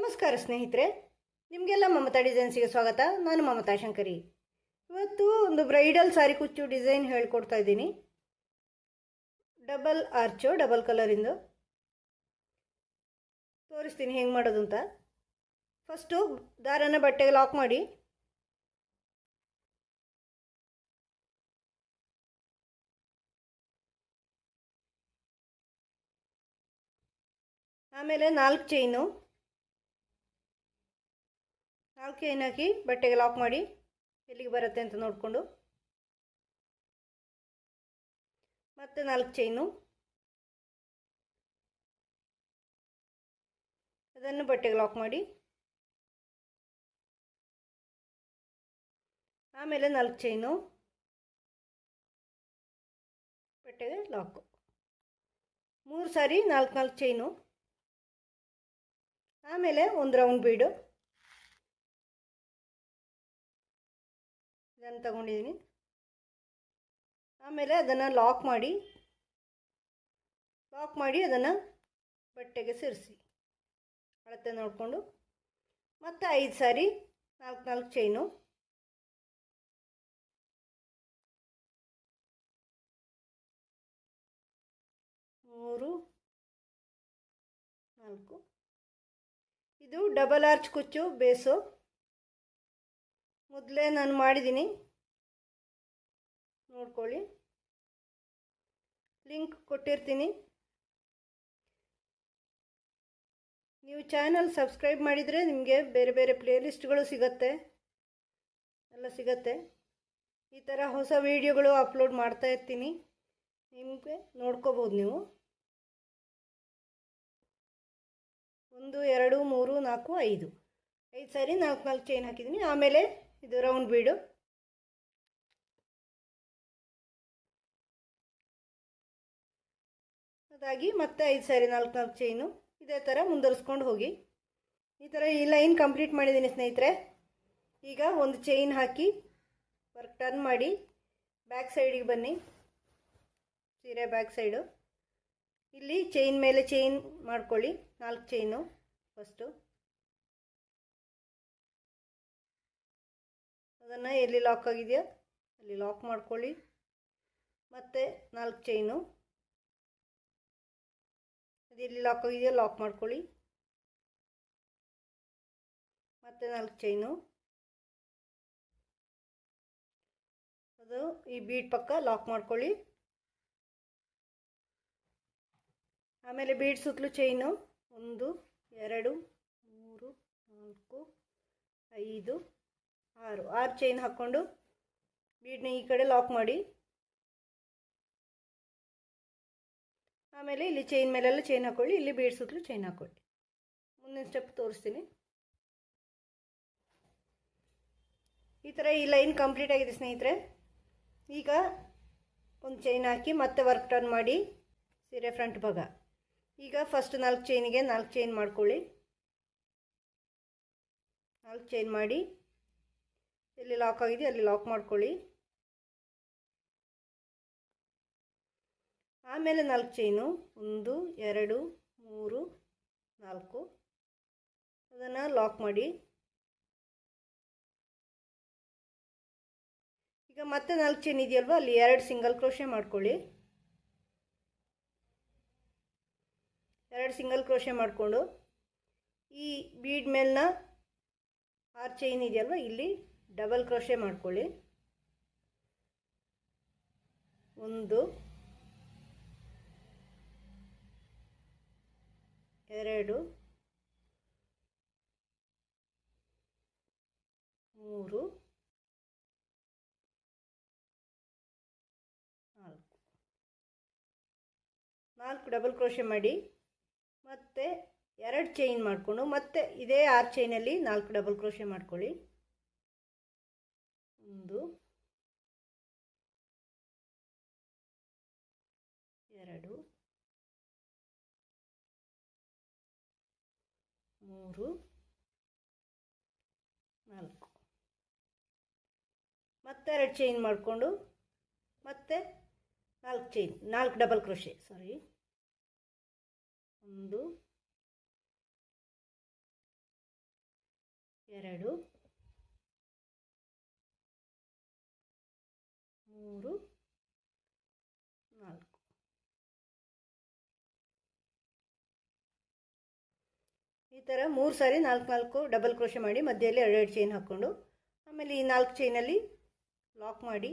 ನಮಸ್ಕಾರ ಸ್ನೇಹಿತರೆ, ನಿಮಗೆಲ್ಲ ಮಮತಾ ಡಿಸೈನ್ಸ್ಗೆ ಸ್ವಾಗತ. ನಾನು ಮಮತಾ ಶಂಕರಿ. ಇವತ್ತು ಒಂದು ಬ್ರೈಡಲ್ ಸಾರಿ ಕುಚ್ಚು ಡಿಸೈನ್ ಹೇಳ್ಕೊಡ್ತಾ ಇದ್ದೀನಿ. ಡಬಲ್ ಆರ್ಚು, ಡಬಲ್ ಕಲರಿಂದು ತೋರಿಸ್ತೀನಿ ಹೆಂಗೆ ಮಾಡೋದು ಅಂತ. ಫಸ್ಟು ದಾರನ ಬಟ್ಟೆಗೆ ಲಾಕ್ ಮಾಡಿ, ಆಮೇಲೆ 4 ಚೈನು ಹಾಕಿ ಬಟ್ಟೆಗೆ ಲಾಕ್ ಮಾಡಿ, ಎಲ್ಲಿಗೆ ಬರುತ್ತೆ ಅಂತ ನೋಡಿಕೊಂಡು ಮತ್ತೆ 4 ಚೈನು ಅದನ್ನು ಬಟ್ಟೆಗೆ ಲಾಕ್ ಮಾಡಿ, ಆಮೇಲೆ 4 ಚೈನು ಬಟ್ಟೆಗೆ ಲಾಕು. 3 ಸಾರಿ 4 ಚೈನು, ಆಮೇಲೆ ಒಂದು ರೌಂಡ್ ಬೀಡು ಇದನ್ನು ತಗೊಂಡಿದ್ದೀನಿ. ಆಮೇಲೆ ಅದನ್ನು ಲಾಕ್ ಮಾಡಿ ಅದನ್ನು ಬಟ್ಟೆಗೆ ಸೇರಿಸಿ ಅಳತೆ ನೋಡಿಕೊಂಡು ಮತ್ತೆ 5 ಸಾರಿ 4 ಚೈನು, ಮೂರು 4. ಇದು ಡಬಲ್ ಆರ್ಚ್ ಕುಚ್ಚು ಬೇಸು. ಮೊದಲೇ ನಾನು ಮಾಡಿದ್ದೀನಿ, ನೋಡ್ಕೊಳ್ಳಿ. ಲಿಂಕ್ ಕೊಟ್ಟಿರ್ತೀನಿ. ನೀವು ಚಾನಲ್ ಸಬ್ಸ್ಕ್ರೈಬ್ ಮಾಡಿದರೆ ನಿಮಗೆ ಬೇರೆ ಬೇರೆ ಪ್ಲೇಲಿಸ್ಟ್ಗಳು ಎಲ್ಲ ಸಿಗತ್ತೆ. ಈ ಥರ ಹೊಸ ವೀಡಿಯೋಗಳು ಅಪ್ಲೋಡ್ ಮಾಡ್ತಾ ಇರ್ತೀನಿ, ನಿಮಗೆ ನೋಡ್ಕೋಬೋದು ನೀವು. 1 2 3 4 5 ಸಾರಿ 4 ಚೈನ್ ಹಾಕಿದ್ದೀನಿ. ಆಮೇಲೆ ಇದು ರೌಂಡ್ ಬೀಡು, ಅದಾಗಿ ಮತ್ತೆ 5 ಸಾರಿ 4 ಚೈನು. ಇದೇ ಥರ ಮುಂದುವರಿಸ್ಕೊಂಡು ಹೋಗಿ. ಈ ಥರ ಈ ಲೈನ್ ಕಂಪ್ಲೀಟ್ ಮಾಡಿದ್ದೀನಿ ಸ್ನೇಹಿತರೆ. ಈಗ ಒಂದು ಚೈನ್ ಹಾಕಿ ವರ್ಕ್ ಟರ್ನ್ ಮಾಡಿ ಬ್ಯಾಕ್ ಸೈಡಿಗೆ ಬನ್ನಿ. ಸೀರೆ ಬ್ಯಾಕ್ ಸೈಡು ಇಲ್ಲಿ ಚೈನ್ ಮೇಲೆ ಚೈನ್ ಮಾಡ್ಕೊಳ್ಳಿ. 4 ಚೈನು ಫಸ್ಟು ಅದನ್ನು ಎಲ್ಲಿ ಲಾಕ್ ಆಗಿದೆಯೋ ಅಲ್ಲಿ ಲಾಕ್ ಮಾಡ್ಕೊಳ್ಳಿ. ಮತ್ತು 4 ಚೈನು ಅದು ಎಲ್ಲಿ ಲಾಕ್ ಆಗಿದೆಯೋ ಲಾಕ್ ಮಾಡ್ಕೊಳ್ಳಿ. ಮತ್ತು 4 ಚೈನು ಅದು ಈ ಬೀಡ್ ಪಕ್ಕ ಲಾಕ್ ಮಾಡ್ಕೊಳ್ಳಿ. ಆಮೇಲೆ ಬೀಡ್ ಸುತ್ತಲೂ ಚೈನು 1 2 3 4 5 6 ಚೈನ್ ಹಾಕ್ಕೊಂಡು ಬೀಡ್ನ ಈ ಕಡೆ ಲಾಕ್ ಮಾಡಿ. ಆಮೇಲೆ ಇಲ್ಲಿ ಚೈನ್ ಮೇಲೆಲ್ಲ ಚೈನ್ ಹಾಕ್ಕೊಳ್ಳಿ, ಇಲ್ಲಿ ಬೀಡ್ ಸುತ್ತಲೂ ಚೈನ್ ಹಾಕ್ಕೊಳ್ಳಿ. ಮುಂದಿನ ಸ್ಟೆಪ್ ತೋರಿಸ್ತೀನಿ. ಈ ಥರ ಈ ಲೈನ್ ಕಂಪ್ಲೀಟ್ ಆಗಿದೆ ಸ್ನೇಹಿತರೆ. ಈಗ ಒಂದು ಚೈನ್ ಹಾಕಿ ಮತ್ತೆ ವರ್ಕ್ ಟರ್ನ್ ಮಾಡಿ ಸೀರೆ ಫ್ರಂಟ್ ಭಾಗ. ಈಗ ಫಸ್ಟ್ 4 ಚೈನಿಗೆ 4 ಚೈನ್ ಮಾಡ್ಕೊಳ್ಳಿ. 4 ಚೈನ್ ಮಾಡಿ ಎಲ್ಲಿ ಲಾಕ್ ಆಗಿದೆ ಅಲ್ಲಿ ಲಾಕ್ ಮಾಡ್ಕೊಳ್ಳಿ. ಆಮೇಲೆ 4 ಚೈನು 1 2 3 4 ಅದನ್ನು ಲಾಕ್ ಮಾಡಿ. ಈಗ ಮತ್ತೆ 4 ಚೈನ್ ಇದೆಯಲ್ವ, ಅಲ್ಲಿ 2 ಸಿಂಗಲ್ ಕ್ರೋಶೆ ಮಾಡ್ಕೊಳ್ಳಿ. 2 ಸಿಂಗಲ್ ಕ್ರೋಶೆ ಮಾಡಿಕೊಂಡು ಈ ಬೀಡ್ ಮೇಲಿನ 6 ಚೈನ್ ಇದೆಯಲ್ವ, ಇಲ್ಲಿ ಡಬಲ್ ಕ್ರೋಶೆ ಮಾಡ್ಕೊಳ್ಳಿ. 1 2 3 4 ಡಬಲ್ ಕ್ರೋಶೆ ಮಾಡಿ ಮತ್ತೆ 2 ಚೈನ್ ಮಾಡಿಕೊಂಡು ಮತ್ತೆ ಇದೇ 6 ಚೈನಲ್ಲಿ 4 ಡಬಲ್ ಕ್ರೋಶೆ ಮಾಡ್ಕೊಳ್ಳಿ. 1 2 3 4 ಮತ್ತೆ 2 ಚೈನ್ ಮಾಡಿಕೊಂಡು ಮತ್ತೆ 4 ಡಬಲ್ ಕ್ರೋಶೆ 1 2 3 4 ಈ ಥರ 3 ಸಾರಿ 4 ಡಬಲ್ ಕ್ರೋಶೆ ಮಾಡಿ ಮಧ್ಯದಲ್ಲಿ 2 ಚೈನ್ ಹಾಕ್ಕೊಂಡು ಆಮೇಲೆ ಈ 4 ಚೈನಲ್ಲಿ ಲಾಕ್ ಮಾಡಿ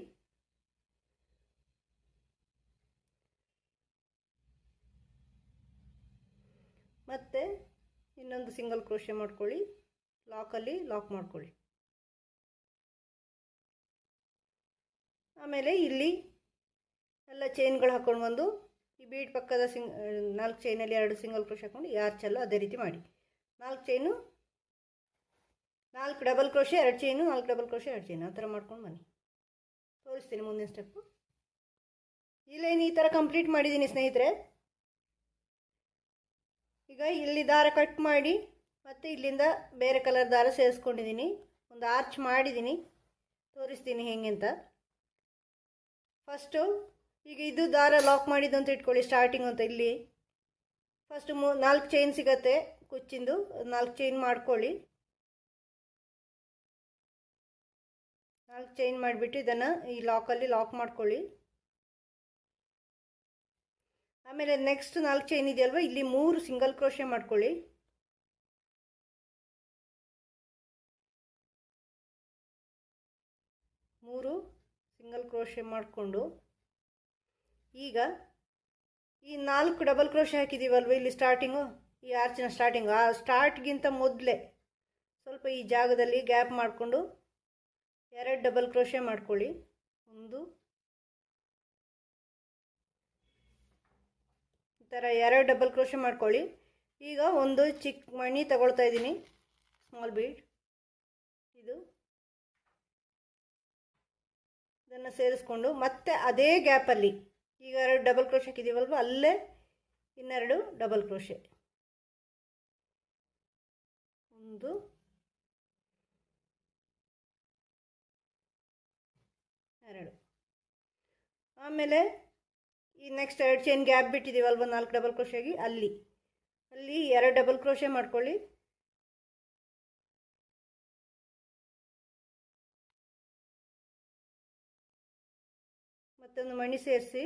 ಮತ್ತೆ ಇನ್ನೊಂದು ಸಿಂಗಲ್ ಕ್ರೋಶೆ ಮಾಡ್ಕೊಳ್ಳಿ, ಲಾಕಲ್ಲಿ ಲಾಕ್ ಮಾಡ್ಕೊಳ್ಳಿ. ಆಮೇಲೆ ಇಲ್ಲಿ ಎಲ್ಲ ಚೈನ್ಗಳು ಹಾಕ್ಕೊಂಡು ಬಂದು ಈ ಬೀಡ್ ಪಕ್ಕದ 4 ಚೈನಲ್ಲಿ 2 ಸಿಂಗಲ್ ಕ್ರೋಶೆ ಹಾಕ್ಕೊಂಡು ಈ ಆರ್ಚಲ್ಲೂ ಅದೇ ರೀತಿ ಮಾಡಿ. 4 chain 4 double crochet 2 chain 4 double crochet 2 chain ಆ ಥರ ಮಾಡ್ಕೊಂಡು ಬನ್ನಿ. ತೋರಿಸ್ತೀನಿ ಮುಂದಿನ ಸ್ಟೆಪ್ಪು. ಈ ಲೈನ್ ಈ ಥರ ಕಂಪ್ಲೀಟ್ ಮಾಡಿದ್ದೀನಿ ಸ್ನೇಹಿತರೆ. ಈಗ ಇಲ್ಲಿ ದಾರ ಕಟ್ ಮಾಡಿ ಮತ್ತು ಇಲ್ಲಿಂದ ಬೇರೆ ಕಲರ್ ದಾರ ಸೇರಿಸ್ಕೊಂಡಿದ್ದೀನಿ, ಒಂದು ಆರ್ಚ್ ಮಾಡಿದ್ದೀನಿ, ತೋರಿಸ್ತೀನಿ ಹೇಗೆ ಅಂತ. ಫಸ್ಟು ಈಗ ಇದು ದಾರ ಲಾಕ್ ಮಾಡಿದ್ದು ಅಂತ ಇಟ್ಕೊಳ್ಳಿ, ಸ್ಟಾರ್ಟಿಂಗ್ ಅಂತ ಇಲ್ಲಿ ಫಸ್ಟು 4 ಚೈನ್ ಸಿಗತ್ತೆ ಕುಚ್ಚಿಂದು, 4 ಚೈನ್ ಮಾಡ್ಕೊಳ್ಳಿ. 4 ಚೈನ್ ಮಾಡಿಬಿಟ್ಟು ಇದನ್ನು ಈ ಲಾಕಲ್ಲಿ ಲಾಕ್ ಮಾಡ್ಕೊಳ್ಳಿ. ಆಮೇಲೆ ನೆಕ್ಸ್ಟ್ 4 ಚೈನ್ ಇದೆಯಲ್ವ, ಇಲ್ಲಿ 3 ಸಿಂಗಲ್ ಕ್ರೋಶೆ ಮಾಡ್ಕೊಳ್ಳಿ. ಮೂರು ಸಿಂಗಲ್ ಕ್ರೋಶೆ ಮಾಡಿಕೊಂಡು ಈಗ ಈ 4 ಡಬಲ್ ಕ್ರೋಶೆ ಹಾಕಿದ್ದೀವಲ್ವ ಇಲ್ಲಿ ಸ್ಟಾರ್ಟಿಂಗು, ಈ ಆರ್ಚಿನ ಸ್ಟಾರ್ಟಿಂಗು, ಆ ಸ್ಟಾರ್ಟ್ಗಿಂತ ಮೊದಲೇ ಸ್ವಲ್ಪ ಈ ಜಾಗದಲ್ಲಿ ಗ್ಯಾಪ್ ಮಾಡಿಕೊಂಡು 2 ಡಬಲ್ ಕ್ರೋಶೆ ಮಾಡ್ಕೊಳ್ಳಿ. 1 ಈ ಥರ 2 ಡಬಲ್ ಕ್ರೋಶೆ ಮಾಡ್ಕೊಳ್ಳಿ. ಈಗ ಒಂದು ಚಿಕ್ಕ ಮಣಿ ತಗೊಳ್ತಾ ಇದ್ದೀನಿ, ಸ್ಮಾಲ್ ಬೀಡ್, ಇದನ್ನು ಸೇರಿಸ್ಕೊಂಡು ಮತ್ತೆ ಅದೇ ಗ್ಯಾಪಲ್ಲಿ ಈಗ 2 ಡಬಲ್ ಕ್ರೋಶೆ ಹಾಕಿದ್ದೀವಲ್ವ ಅಲ್ಲೇ ಇನ್ನೆರಡು ಡಬಲ್ ಕ್ರೋಶೆ, 1 2. ಆಮೇಲೆ ಈ ನೆಕ್ಸ್ಟ್ 2 ಚೈನ್ ಗ್ಯಾಪ್ ಬಿಟ್ಟಿದ್ದೀವಲ್ವ 4 ಡಬಲ್ ಕ್ರೋಶೆಗೆ ಅಲ್ಲಿ 2 ಡಬಲ್ ಕ್ರೋಶೆ ಮಾಡ್ಕೊಳ್ಳಿ. ಮತ್ತೊಂದು ಮಣಿ ಸೇರಿಸಿ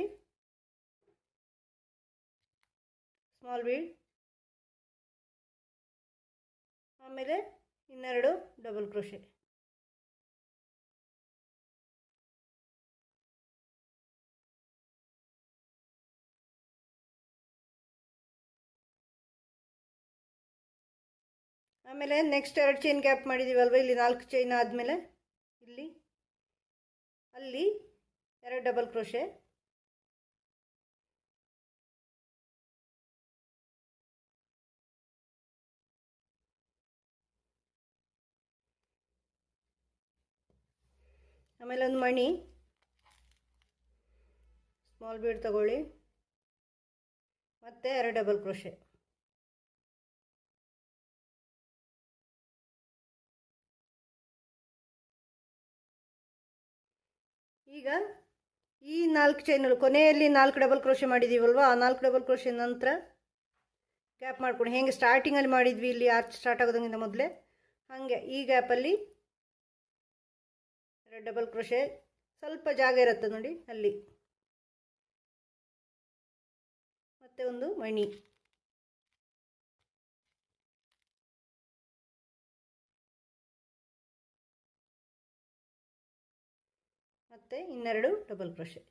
ಸ್ಮಾಲ್ ಬೀಡ್, ಆಮೇಲೆ ಇನ್ನೆರಡು ಡಬಲ್ ಕ್ರೋಶೆ. ಆಮೇಲೆ ನೆಕ್ಸ್ಟ್ 2 ಚೈನ್ ಗ್ಯಾಪ್ ಮಾಡಿದ್ದೀವಲ್ವ ಇಲ್ಲಿ 4 ಚೈನ್ ಆದಮೇಲೆ ಅಲ್ಲಿ 2 ಡಬಲ್ ಕ್ರೋಶೆ, ಆಮೇಲೆ ಒಂದು ಮಣಿ ಸ್ಮಾಲ್ ಬೀಡ್ ತಗೊಳ್ಳಿ, ಮತ್ತೆ 2 ಡಬಲ್ ಕ್ರೋಶೆ. ಈಗ ಈ 4 ಚೈನಲ್ಲಿ ಕೊನೆಯಲ್ಲಿ 4 ಡಬಲ್ ಕ್ರೋಶೆ ಮಾಡಿದ್ದೀವಲ್ವ, ಆ 4 ಡಬಲ್ ಕ್ರೋಶೆ ನಂತರ ಗ್ಯಾಪ್ ಮಾಡ್ಕೊಂಡು ಹೇಗೆ ಸ್ಟಾರ್ಟಿಂಗಲ್ಲಿ ಮಾಡಿದ್ವಿ ಇಲ್ಲಿ ಆರ್ಚ್ ಸ್ಟಾರ್ಟ್ ಆಗೋದಂಗಿಂತ ಮೊದಲೇ ಹಾಗೆ ಈ ಗ್ಯಾಪಲ್ಲಿ 2 ಡಬಲ್ ಕ್ರೋಶೆ, ಸ್ವಲ್ಪ ಜಾಗ ಇರುತ್ತೆ ನೋಡಿ ಅಲ್ಲಿ, ಮತ್ತೆ ಒಂದು ಮಣಿ, ಮತ್ತೆ ಇನ್ನೆರಡು ಡಬಲ್ ಕ್ರೋಶೆ.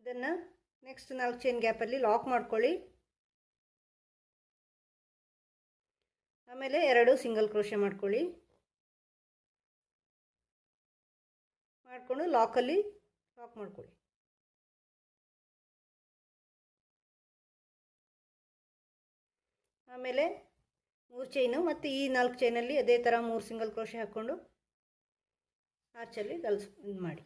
ಇದನ್ನು ನೆಕ್ಸ್ಟ್ 4 ಚೈನ್ ಗ್ಯಾಪಲ್ಲಿ ಲಾಕ್ ಮಾಡ್ಕೊಳ್ಳಿ. ಆಮೇಲೆ 2 ಸಿಂಗಲ್ ಕ್ರೋಶೆ ಮಾಡ್ಕೊಳ್ಳಿ, ಮಾಡಿಕೊಂಡು ಲಾಕಲ್ಲಿ ಲಾಕ್ ಮಾಡ್ಕೊಳ್ಳಿ. ಆಮೇಲೆ 3 ಚೈನು ಮತ್ತು ಈ 4 ಚೈನಲ್ಲಿ ಅದೇ ಥರ 3 ಸಿಂಗಲ್ ಕ್ರೋಶೆ ಹಾಕ್ಕೊಂಡು ಆರ್ಚಲ್ಲಿ ಇದು ಮಾಡಿ.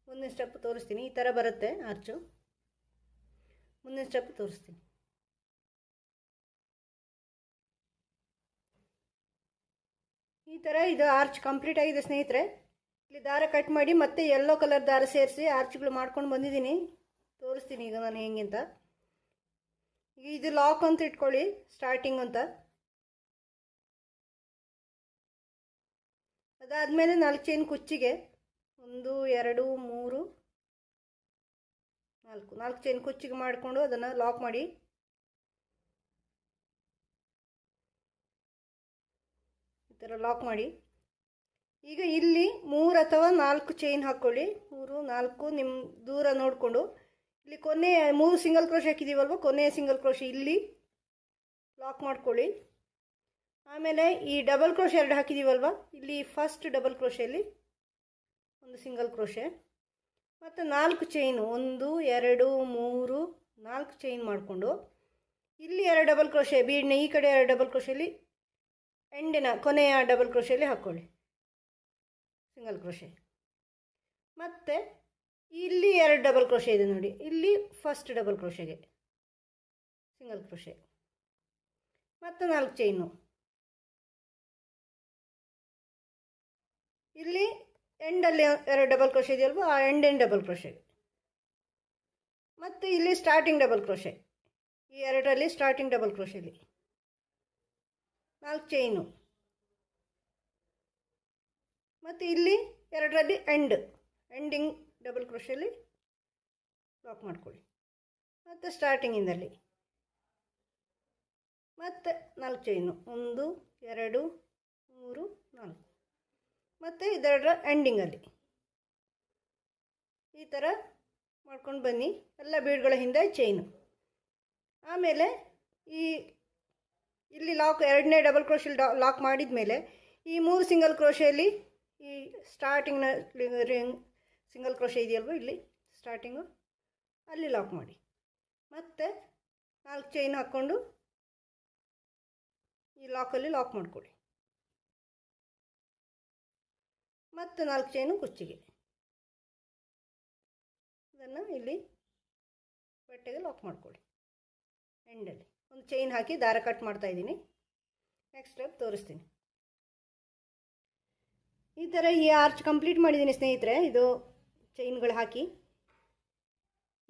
ಮುಂದಿನ ಸ್ಟೆಪ್ ತೋರಿಸ್ತೀನಿ, ಈ ಥರ ಬರುತ್ತೆ ಆರ್ಚು. ಮುಂದಿನ ಸ್ಟೆಪ್ ತೋರಿಸ್ತೀನಿ. ಈ ಥರ ಇದು ಆರ್ಚ್ ಕಂಪ್ಲೀಟ್ ಆಗಿದೆ ಸ್ನೇಹಿತರೆ. ಇಲ್ಲಿ ದಾರ ಕಟ್ ಮಾಡಿ ಮತ್ತೆ ಯೆಲ್ಲೋ ಕಲರ್ ದಾರ ಸೇರಿಸಿ ಆರ್ಚ್ಗಳು ಮಾಡ್ಕೊಂಡು ಬಂದಿದ್ದೀನಿ. ತೋರಿಸ್ತೀನಿ ಈಗ ನಾನು ಹೆಂಗೆ ಅಂತ. ಈಗ ಇದು ಲಾಕ್ ಅಂತ ಇಟ್ಕೊಳ್ಳಿ, ಸ್ಟಾರ್ಟಿಂಗ್ ಅಂತ. ಅದಾದಮೇಲೆ 4 ಚೈನ್ ಕುಚ್ಚಿಗೆ 1 2 3 4 ಚೈನ್ ಕುಚ್ಚಿಗೆ ಮಾಡಿಕೊಂಡು ಅದನ್ನು ಲಾಕ್ ಮಾಡಿ. ಈ ಥರ ಲಾಕ್ ಮಾಡಿ. ಈಗ ಇಲ್ಲಿ 3 ಅಥವಾ 4 ಚೈನ್ ಹಾಕ್ಕೊಳ್ಳಿ. 3 4 ನಿಮ್ಮ ದೂರ ನೋಡಿಕೊಂಡು ಇಲ್ಲಿ ಕೊನೆ 3 ಸಿಂಗಲ್ ಕ್ರೋಶೆ ಹಾಕಿದ್ದೀವಲ್ವ, ಕೊನೆಯ ಸಿಂಗಲ್ ಕ್ರೋಶೆ ಇಲ್ಲಿ ಲಾಕ್ ಮಾಡ್ಕೊಳ್ಳಿ. ಆಮೇಲೆ ಈ ಡಬಲ್ ಕ್ರೋಶೆ 2 ಹಾಕಿದ್ದೀವಲ್ವ, ಇಲ್ಲಿ ಫಸ್ಟ್ ಡಬಲ್ ಕ್ರೋಶೆಯಲ್ಲಿ ಒಂದು ಸಿಂಗಲ್ ಕ್ರೋಶೆ ಮತ್ತು 4 ಚೈನು 1 2 3 4 ಚೈನ್ ಮಾಡಿಕೊಂಡು ಇಲ್ಲಿ 2 ಡಬಲ್ ಕ್ರೋಶೆ, ಬೀಡ್ನ ಈ ಕಡೆ 2 ಡಬಲ್ ಕ್ರೋಶೆಯಲ್ಲಿ ಎಂಡಿನ ಕೊನೆಯ ಡಬಲ್ ಕ್ರೋಶೆಯಲ್ಲಿ ಹಾಕ್ಕೊಳ್ಳಿ ಸಿಂಗಲ್ ಕ್ರೋಶೆ. ಮತ್ತು ಇಲ್ಲಿ 2 ಡಬಲ್ ಕ್ರೋಶೆ ಇದೆ ನೋಡಿ, ಇಲ್ಲಿ ಫಸ್ಟ್ ಡಬಲ್ ಕ್ರೋಶೆಗೆ ಸಿಂಗಲ್ ಕ್ರೋಶೆ ಮತ್ತು 4 ಚೈನು. ಇಲ್ಲಿ ಎಂಡಲ್ಲಿ 2 ಡಬಲ್ ಕ್ರೋಶೆ ಇದೆಯಲ್ವ, ಆ ಎಂಡ್ ಡಬಲ್ ಕ್ರೋಶೆಗೆ ಮತ್ತು ಇಲ್ಲಿ ಸ್ಟಾರ್ಟಿಂಗ್ ಡಬಲ್ ಕ್ರೋಶೆ, ಈ 2ರಲ್ಲಿ ಸ್ಟಾರ್ಟಿಂಗ್ ಡಬಲ್ ಕ್ರೋಶೆಯಲ್ಲಿ 4 ಚೈನು ಮತ್ತು ಇಲ್ಲಿ 2ರಲ್ಲಿ ಎಂಡಿಂಗ್ ಡಬಲ್ ಕ್ರೋಶೆಯಲ್ಲಿ ಲಾಕ್ ಮಾಡ್ಕೊಳ್ಳಿ. ಮತ್ತು ಸ್ಟಾರ್ಟಿಂಗಿಂದಲ್ಲಿ ಮತ್ತು 4 ಚೈನು 1 2 3 4 ಮತ್ತು ಇದರ ಎಂಡಿಂಗಲ್ಲಿ ಈ ಥರ ಮಾಡ್ಕೊಂಡು ಬನ್ನಿ. ಎಲ್ಲ ಬೀಡ್ಗಳ ಹಿಂದೆ ಚೈನು. ಆಮೇಲೆ ಇಲ್ಲಿ ಲಾಕ್ 2ನೇ ಡಬಲ್ ಕ್ರೋಶೆಯಲ್ಲಿ ಲಾಕ್ ಮಾಡಿದ ಮೇಲೆ ಈ 3 ಸಿಂಗಲ್ ಕ್ರೋಶೆಯಲ್ಲಿ ಈ ಸ್ಟಾರ್ಟಿಂಗ್ನ ಸಿಂಗಲ್ ಕ್ರೋಶೆ ಇದೆಯಲ್ವ, ಇಲ್ಲಿ ಸ್ಟಾರ್ಟಿಂಗು ಅಲ್ಲಿ ಲಾಕ್ ಮಾಡಿ. ಮತ್ತು 4 ಚೈನ್ ಹಾಕ್ಕೊಂಡು ಈ ಲಾಕಲ್ಲಿ ಲಾಕ್ ಮಾಡ್ಕೊಳ್ಳಿ. ಮತ್ತು 4 ಚೈನು ಕುಚ್ಚಿಗೆ ಇದನ್ನು ಇಲ್ಲಿ ಬಟ್ಟೆಗೆ ಲಾಕ್ ಮಾಡ್ಕೊಳ್ಳಿ. ಎಂಡಲ್ಲಿ ಒಂದು ಚೈನ್ ಹಾಕಿ ದಾರ ಕಟ್ ಮಾಡ್ತಾಯಿದ್ದೀನಿ. ನೆಕ್ಸ್ಟ್ ಸ್ಟೆಪ್ ತೋರಿಸ್ತೀನಿ. ಈ ಥರ ಈ ಆರ್ಚ್ ಕಂಪ್ಲೀಟ್ ಮಾಡಿದ್ದೀನಿ ಸ್ನೇಹಿತರೆ, ಇದು ಚೈನ್ಗಳು ಹಾಕಿ.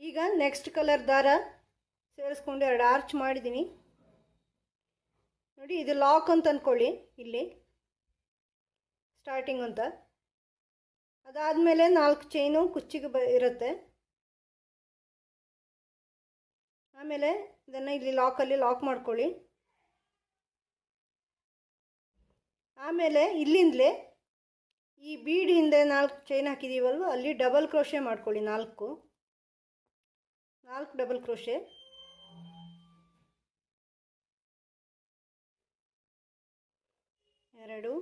ಈಗ ನೆಕ್ಸ್ಟ್ ಕಲರ್ ದಾರ ಸೇರಿಸ್ಕೊಂಡು 2 ಆರ್ಚ್ ಮಾಡಿದ್ದೀನಿ ನೋಡಿ. ಇದು ಲಾಕ್ ಅಂತ ಅಂದ್ಕೊಳ್ಳಿ, ಇಲ್ಲಿ ಸ್ಟಾರ್ಟಿಂಗ್ ಅಂತ. ಅದಾದಮೇಲೆ 4 ಚೈನು ಕುಚ್ಚಿಗೆ ಇರುತ್ತೆ. ಆಮೇಲೆ ಇದನ್ನು ಇಲ್ಲಿ ಲಾಕಲ್ಲಿ ಲಾಕ್ ಮಾಡ್ಕೊಳ್ಳಿ. ಆಮೇಲೆ ಇಲ್ಲಿಂದಲೇ ಈ ಬೀಡ್ ಹಿಂದೆ 4 ಚೈನ್ ಹಾಕಿದ್ದೀವಲ್ವ, ಅಲ್ಲಿ ಡಬಲ್ ಕ್ರೋಶೆ ಮಾಡ್ಕೊಳ್ಳಿ. 4 ಡಬಲ್ ಕ್ರೋಶೆ. ಎರಡು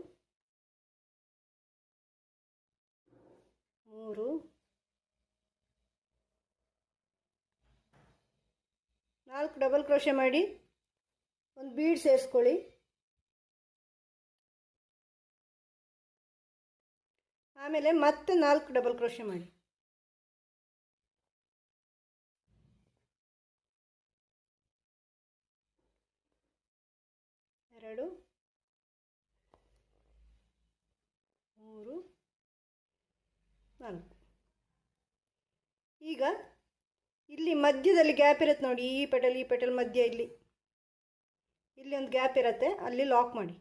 3 4 ಡಬಲ್ ಕ್ರೋಶೆ ಮಾಡಿ ಒಂದು ಬೀಡ್ ಸೇರಿಸ್ಕೊಳ್ಳಿ. ಆಮೇಲೆ ಮತ್ತೆ 4 ಡಬಲ್ ಕ್ರೋಶೆ ಮಾಡಿ. ಎರಡು 3 4. ಈಗ ಇಲ್ಲಿ ಮಧ್ಯದಲ್ಲಿ ಗ್ಯಾಪ್ ಇರುತ್ತೆ ನೋಡಿ, ಈ ಪೆಟಲ್ ಮಧ್ಯ ಇಲ್ಲಿ ಒಂದು ಗ್ಯಾಪ್ ಇರುತ್ತೆ, ಅಲ್ಲಿ ಲಾಕ್ ಮಾಡಿ.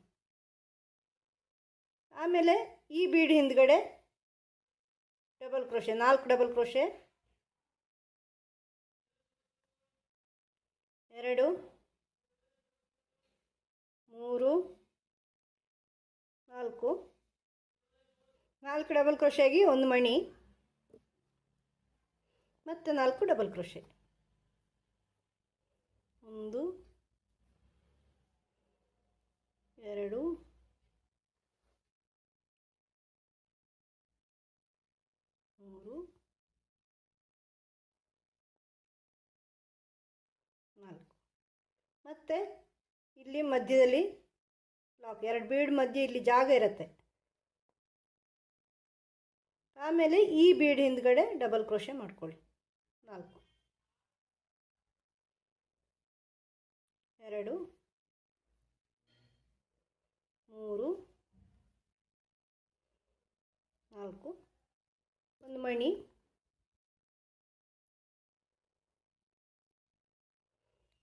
ಆಮೇಲೆ ಈ ಬೀಡ್ ಹಿಂದ್ಗಡೆ double crochet, 4 double crochet. 2 3 4 double ಕ್ರೋಶೆಗೆ ಒಂದು ಮಣಿ ಮತ್ತು 4 ಡಬಲ್ ಕ್ರೋಶೆ. 1 2 3 4 ಮತ್ತು ಇಲ್ಲಿ ಮಧ್ಯದಲ್ಲಿ ಲಾಕ್, 2 ಬೀಡ್ ಮಧ್ಯೆ ಇಲ್ಲಿ ಜಾಗ ಇರುತ್ತೆ. ಆಮೇಲೆ ಈ ಬೀಡ್ ಹಿಂದ್ಗಡೆ ಡಬಲ್ ಕ್ರೋಶೆ ಮಾಡ್ಕೊಳ್ಳಿ. 4 2 3 4, ಒಂದು ಮಣಿ,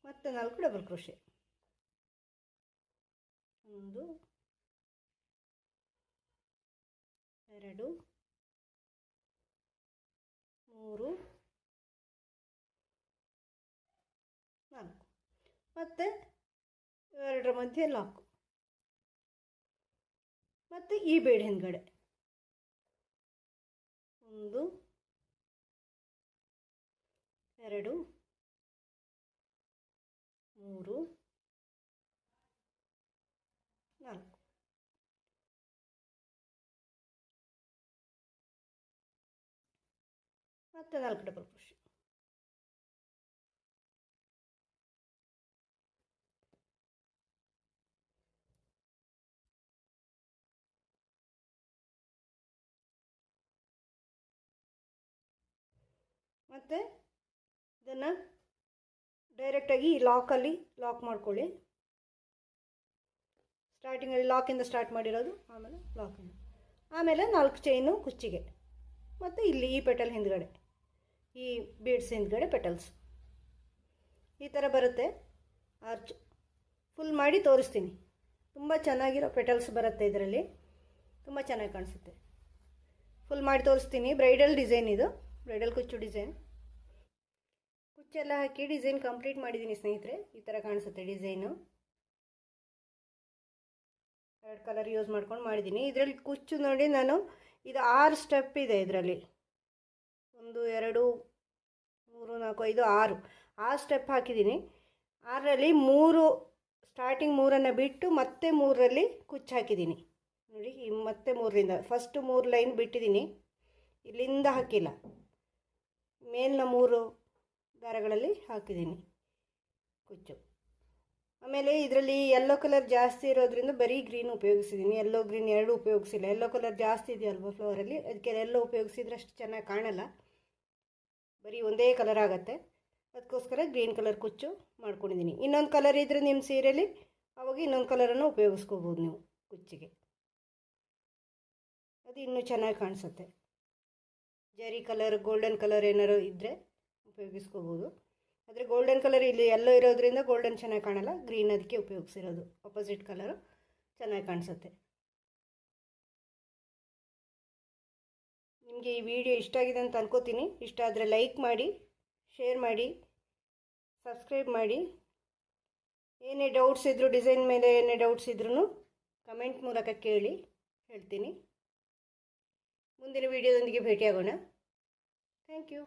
ಮತ್ತೆ 4 ಡಬಲ್ ಕ್ರೋಶೆ, 1 2 3 4, ಮತ್ತು 2 ಮಧ್ಯೆ ಲಾಕು, ಮತ್ತು ಈ ಬೇಡ ಹಿಂದ್ಗಡೆ 1 2 3 4, ಮತ್ತು 4 ಡಬಲ್ ಕ್ರೋಶೆ. ಮತ್ತು ಇದನ್ನು ಡೈರೆಕ್ಟಾಗಿ ಈ ಲಾಕಲ್ಲಿ ಲಾಕ್ ಮಾಡ್ಕೊಳ್ಳಿ. ಸ್ಟಾರ್ಟಿಂಗಲ್ಲಿ ಲಾಕಿಂದ ಸ್ಟಾರ್ಟ್ ಮಾಡಿರೋದು, ಆಮೇಲೆ ಲಾಕಿಂದ, ಆಮೇಲೆ 4 ಚೈನು ಕುಚ್ಚಿಗೆ, ಮತ್ತು ಇಲ್ಲಿ ಈ ಪೆಟಲ್ ಹಿಂದ್ಗಡೆ, ಈ ಬೀಡ್ಸ್ ಹಿಂದ್ಗಡೆ ಪೆಟಲ್ಸ್ ಈ ಥರ ಬರುತ್ತೆ. ಆರ್ಚ್ ಫುಲ್ ಮಾಡಿ ತೋರಿಸ್ತೀನಿ. ತುಂಬ ಚೆನ್ನಾಗಿರೋ ಪೆಟಲ್ಸ್ ಬರುತ್ತೆ ಇದರಲ್ಲಿ, ತುಂಬ ಚೆನ್ನಾಗಿ ಕಾಣಿಸುತ್ತೆ. ಫುಲ್ ಮಾಡಿ ತೋರಿಸ್ತೀನಿ. ಬ್ರೈಡಲ್ ಡಿಸೈನ್ ಇದು, ಬ್ರೈಡಲ್ ಕುಚ್ಚು ಡಿಸೈನ್. ಕುಚ್ಚೆಲ್ಲ ಹಾಕಿ ಡಿಸೈನ್ ಕಂಪ್ಲೀಟ್ ಮಾಡಿದ್ದೀನಿ ಸ್ನೇಹಿತರೆ. ಈ ಥರ ಕಾಣಿಸುತ್ತೆ ಡಿಸೈನು. 2 ಕಲರ್ ಯೂಸ್ ಮಾಡ್ಕೊಂಡು ಮಾಡಿದ್ದೀನಿ. ಇದರಲ್ಲಿ ಕುಚ್ಚು ನೋಡಿ, ನಾನು ಇದು 6 ಸ್ಟೆಪ್ ಇದೆ ಇದರಲ್ಲಿ. 1 2 3 4 5 6 ಸ್ಟೆಪ್ ಹಾಕಿದ್ದೀನಿ. 6ರಲ್ಲಿ 3 ಸ್ಟಾರ್ಟಿಂಗ್ 3 ಬಿಟ್ಟು ಮತ್ತೆ 3ರಲ್ಲಿ ಕುಚ್ಚು ಹಾಕಿದ್ದೀನಿ ನೋಡಿ. ಮತ್ತೆ 3ರಿಂದ ಫಸ್ಟ್ 3 ಲೈನ್ ಬಿಟ್ಟಿದ್ದೀನಿ, ಇಲ್ಲಿಂದ ಹಾಕಿಲ್ಲ, ಮೇಲಿನ 3 ದಾರಗಳಲ್ಲಿ ಹಾಕಿದ್ದೀನಿ ಕುಚ್ಚು. ಆಮೇಲೆ ಇದರಲ್ಲಿ ಯೆಲ್ಲೋ ಕಲರ್ ಜಾಸ್ತಿ ಇರೋದ್ರಿಂದ ಬರೀ ಗ್ರೀನ್ ಉಪಯೋಗಿಸಿದ್ದೀನಿ, ಯೆಲ್ಲೋ ಗ್ರೀನ್ 2 ಉಪಯೋಗಿಸಿಲ್ಲ. ಯೆಲ್ಲೋ ಕಲರ್ ಜಾಸ್ತಿ ಇದೆಯಲ್ವ ಫ್ಲವರಲ್ಲಿ, ಅದಕ್ಕೆ ಎಲ್ಲೋ ಉಪಯೋಗಿಸಿದ್ರೆ ಅಷ್ಟು ಚೆನ್ನಾಗಿ ಕಾಣಲ್ಲ, ಬರೀ ಒಂದೇ ಕಲರ್ ಆಗುತ್ತೆ. ಅದಕ್ಕೋಸ್ಕರ ಗ್ರೀನ್ ಕಲರ್ ಕುಚ್ಚು ಮಾಡ್ಕೊಂಡಿದ್ದೀನಿ. ಇನ್ನೊಂದು ಕಲರ್ ಇದ್ದರೆ ನಿಮ್ಮ ಸೀರೆಯಲ್ಲಿ ಅವಾಗ ಇನ್ನೊಂದು ಕಲರನ್ನು ಉಪಯೋಗಿಸ್ಕೋಬೋದು ನೀವು ಕುಚ್ಚಿಗೆ, ಅದು ಇನ್ನೂ ಚೆನ್ನಾಗಿ ಕಾಣಿಸುತ್ತೆ. ಜರಿ ಕಲರ್, ಗೋಲ್ಡನ್ ಕಲರ್ ಏನಾರು ಇದ್ದರೆ ಉಪಯೋಗಿಸ್ಕೋಬೋದು. ಆದರೆ ಗೋಲ್ಡನ್ ಕಲರ್ ಇಲ್ಲಿ ಎಲ್ಲೋ ಇರೋದ್ರಿಂದ ಗೋಲ್ಡನ್ ಚೆನ್ನಾಗಿ ಕಾಣಲ್ಲ, ಗ್ರೀನ್ ಅದಕ್ಕೆ ಉಪಯೋಗಿಸಿರೋದು. ಆಪೋಸಿಟ್ ಕಲರು ಚೆನ್ನಾಗಿ ಕಾಣಿಸುತ್ತೆ. ನಿಮಗೆ ಈ ವಿಡಿಯೋ ಇಷ್ಟ ಆಗಿದೆ ಅಂತ ಅನ್ಕೋತೀನಿ. ಇಷ್ಟ ಆದರೆ ಲೈಕ್ ಮಾಡಿ, ಶೇರ್ ಮಾಡಿ, ಸಬ್ಸ್ಕ್ರೈಬ್ ಮಾಡಿ. ಏನೇ ಡೌಟ್ಸ್ ಇದ್ದರೂ, ಡಿಸೈನ್ ಮೇಲೆ ಏನೇ ಡೌಟ್ಸ್ ಇದ್ರೂ ಕಮೆಂಟ್ ಮೂಲಕ ಕೇಳಿ, ಹೇಳ್ತೀನಿ. ಮುಂದಿನ ವಿಡಿಯೋದೊಂದಿಗೆ ಭೇಟಿಯಾಗೋಣ. Thank you.